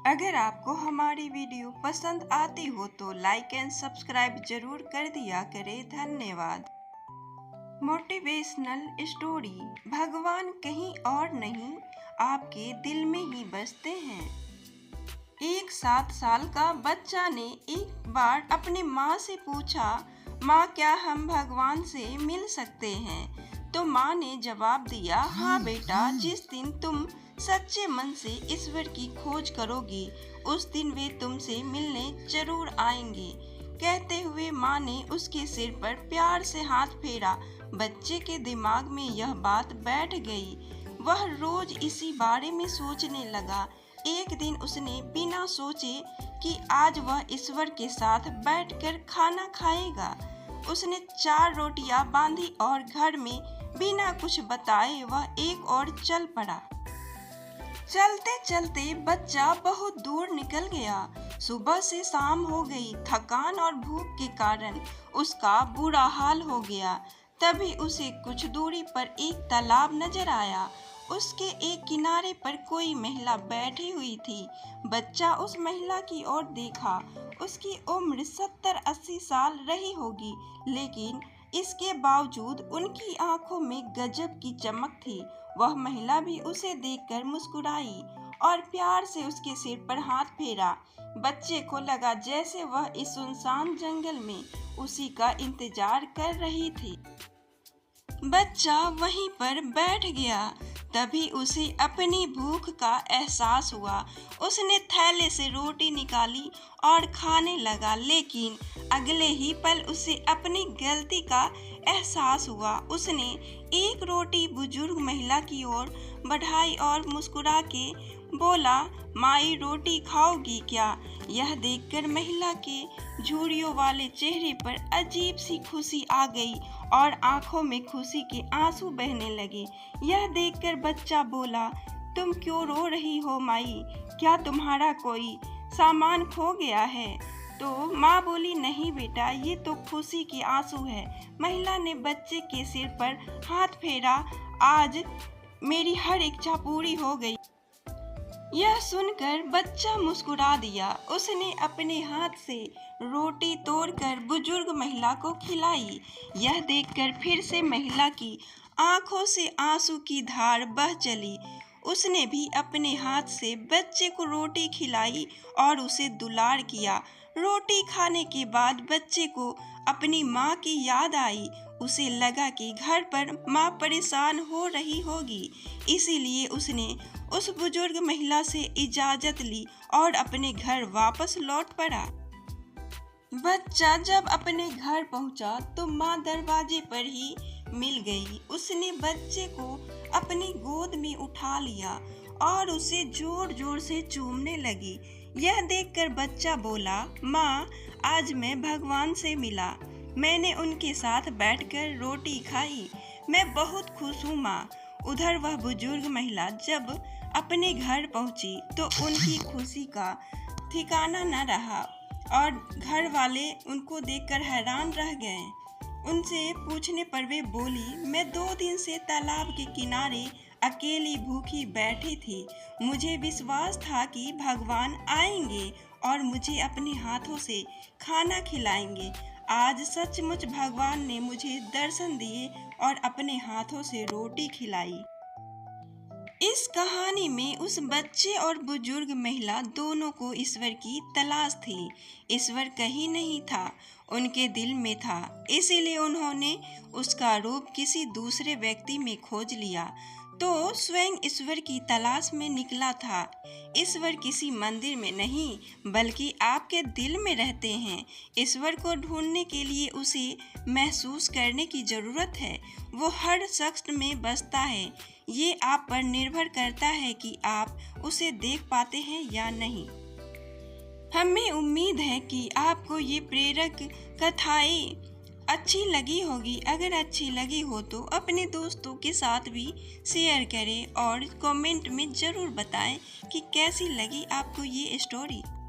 अगर आपको हमारी वीडियो पसंद आती हो तो लाइक एंड सब्सक्राइब जरूर कर दिया करें। धन्यवाद। Motivational story. भगवान कहीं और नहीं, आपके दिल में ही बसते हैं। एक 7 साल का बच्चा ने एक बार अपनी माँ से पूछा, माँ क्या हम भगवान से मिल सकते हैं? तो माँ ने जवाब दिया, हाँ बेटा, जिस दिन तुम सच्चे मन से ईश्वर की खोज करोगी उस दिन वे तुमसे मिलने जरूर आएंगे। कहते हुए माँ ने उसके सिर पर प्यार से हाथ फेरा। बच्चे के दिमाग में यह बात बैठ गई। वह रोज इसी बारे में सोचने लगा। एक दिन उसने बिना सोचे कि आज वह ईश्वर के साथ बैठकर खाना खाएगा, उसने 4 रोटियां बांधी और घर में बिना कुछ बताए वह एक और चल पड़ा। चलते चलते बच्चा बहुत दूर निकल गया। सुबह से शाम हो गई। थकान और भूख के कारण उसका बुरा हाल हो गया। तभी उसे कुछ दूरी पर एक तालाब नजर आया। उसके एक किनारे पर कोई महिला बैठी हुई थी। बच्चा उस महिला की ओर देखा। उसकी उम्र 70-80 साल रही होगी, लेकिन इसके बावजूद उनकी आंखों में गजब की चमक थी। वह महिला भी उसे देखकर मुस्कुराई और प्यार से उसके सिर पर हाथ फेरा। बच्चे को लगा जैसे वह इस सुनसान जंगल में उसी का इंतजार कर रही थी। बच्चा वहीं पर बैठ गया। तभी उसे अपनी भूख का एहसास हुआ। उसने थैले से रोटी निकाली और खाने लगा, लेकिन अगले ही पल उसे अपनी गलती का एहसास हुआ। उसने एक रोटी बुजुर्ग महिला की ओर बढ़ाई और मुस्कुरा के बोला, माई रोटी खाओगी क्या? यह देखकर महिला के झुर्रियों वाले चेहरे पर अजीब सी खुशी आ गई और आंखों में खुशी के आंसू बहने लगे। यह देखकर बच्चा बोला, तुम क्यों रो रही हो माई? क्या तुम्हारा कोई सामान खो गया है? तो माँ बोली, नहीं बेटा, ये तो खुशी के आंसू है। महिला ने बच्चे के सिर पर हाथ फेरा, आज मेरी हर इच्छा पूरी हो गई। यह सुनकर बच्चा मुस्कुरा दिया। उसने अपने हाथ से रोटी तोड़कर बुजुर्ग महिला को खिलाई। यह देखकर फिर से महिला की आंखों से आंसू की धार बह चली। उसने भी अपने हाथ से बच्चे को रोटी खिलाई और उसे दुलार किया। रोटी खाने के बाद बच्चे को अपनी माँ की याद आई। उसे लगा कि घर पर माँ परेशान हो रही होगी, इसीलिए उसने उस बुजुर्ग महिला से इजाजत ली और अपने घर वापस लौट पड़ा। बच्चा जब अपने घर पहुंचा तो माँ दरवाजे पर ही मिल गई। उसने बच्चे को अपनी गोद में उठा लिया और उसे जोर जोर से चूमने लगी। यह देखकर बच्चा बोला, माँ, आज मैं भगवान से मिला। मैंने उनके साथ बैठकर रोटी खाई। मैं बहुत खुश हूँ माँ। उधर वह बुजुर्ग महिला जब अपने घर पहुंची तो उनकी खुशी का ठिकाना न रहा और घर वाले उनको देखकर हैरान रह गए। उनसे पूछने पर वे बोली, मैं 2 दिन से तालाब के किनारे अकेली भूखी बैठी थी। मुझे विश्वास था कि भगवान आएंगे और मुझे अपने हाथों से खाना खिलाएंगे। आज सचमुच भगवान ने मुझे दर्शन दिए और अपने हाथों से रोटी खिलाई। इस कहानी में उस बच्चे और बुजुर्ग महिला दोनों को ईश्वर की तलाश थी। ईश्वर कहीं नहीं था, उनके दिल में था। इसीलिए उन्होंने उसका रूप किसी दूसरे व्यक्ति में खोज लिया तो स्वयं ईश्वर की तलाश में निकला था। ईश्वर किसी मंदिर में नहीं, बल्कि आपके दिल में रहते हैं। ईश्वर को ढूंढने के लिए उसे महसूस करने की ज़रूरत है। वो हर शख्स में बसता है। ये आप पर निर्भर करता है कि आप उसे देख पाते हैं या नहीं। हमें उम्मीद है कि आपको ये प्रेरक कथाएं अच्छी लगी होगी। अगर अच्छी लगी हो तो अपने दोस्तों के साथ भी शेयर करें और कमेंट में ज़रूर बताएं कि कैसी लगी आपको ये स्टोरी।